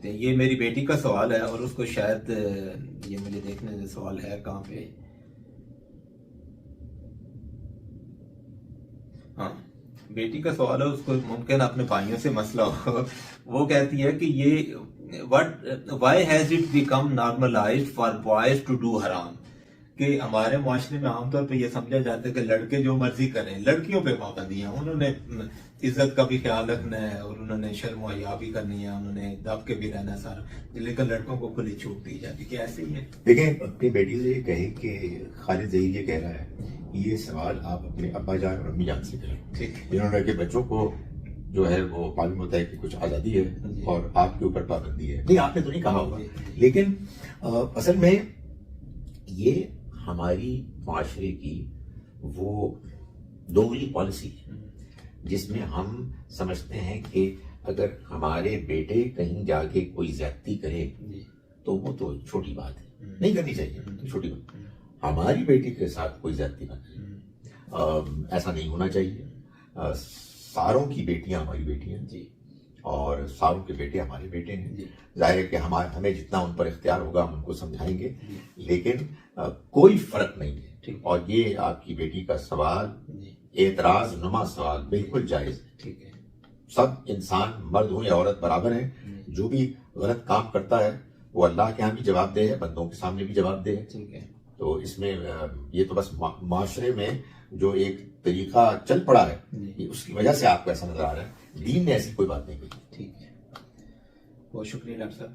लेते हैं। ये मेरी बेटी का सवाल है और उसको शायद ये मुझे देखने से सवाल है कहाँ पे। हाँ, बेटी का सवाल है, उसको मुमकिन अपने भाइयों से मसला हो। वो कहती है कि ये why has it become normalized for boys to do हराम, कि हमारे माशरे में आमतौर पर यह समझा जाता है कि लड़के जो मर्जी करें, लड़कियों पे पाबंदियां, उन्होंने इज्जत का भी ख्याल रखना है और उन्होंने शर्म और हया भी करनी है, उन्होंने दब के भी रहना है सारा, लेकिन लड़कों को खुली छूट दी जाती है। ऐसे ही है। देखें, अपनी बेटी से ये कहे कि खालिद ज़हीर ये कह रहा है, ये सवाल आप अपने अब्बा जान और अम्मी जान से करें, जिन्होंने कि बच्चों को जो है वो मालूम होता है कि कुछ आज़ादी है और आपके ऊपर पाबंदी है। नहीं, आपने तो नहीं कहा होगा, लेकिन असल में ये हमारी माशरे की वो दोगली पॉलिसी है जिसमें हम समझते हैं कि अगर हमारे बेटे कहीं जाके कोई ज्यादती करे तो वो तो छोटी बात है, नहीं करनी चाहिए, तो छोटी बात। हमारी बेटी के साथ कोई ज्यादती ना करे, ऐसा नहीं होना चाहिए। सारों की बेटियां हमारी बेटियां जी, और सारों के बेटे हमारे बेटे हैं। जाहिर है कि हमें जितना उन पर इख्तियार होगा हम उनको समझाएंगे, लेकिन कोई फर्क नहीं है। और ये आपकी बेटी का सवाल एतराज नुमा सवाल बिल्कुल जायज है। ठीक है, सब इंसान मर्द हो या औरत बराबर है। जो भी गलत काम करता है वो अल्लाह के यहाँ भी जवाबदेह है, बंदों के सामने भी जवाबदेह है। ठीक है, तो इसमें ये तो बस माशरे में जो एक तरीका चल पड़ा है उसकी वजह से आपको ऐसा नजर आ रहा है। दीन ने ऐसी कोई बात नहीं कही। ठीक है, बहुत शुक्रिया डॉक्टर साहब।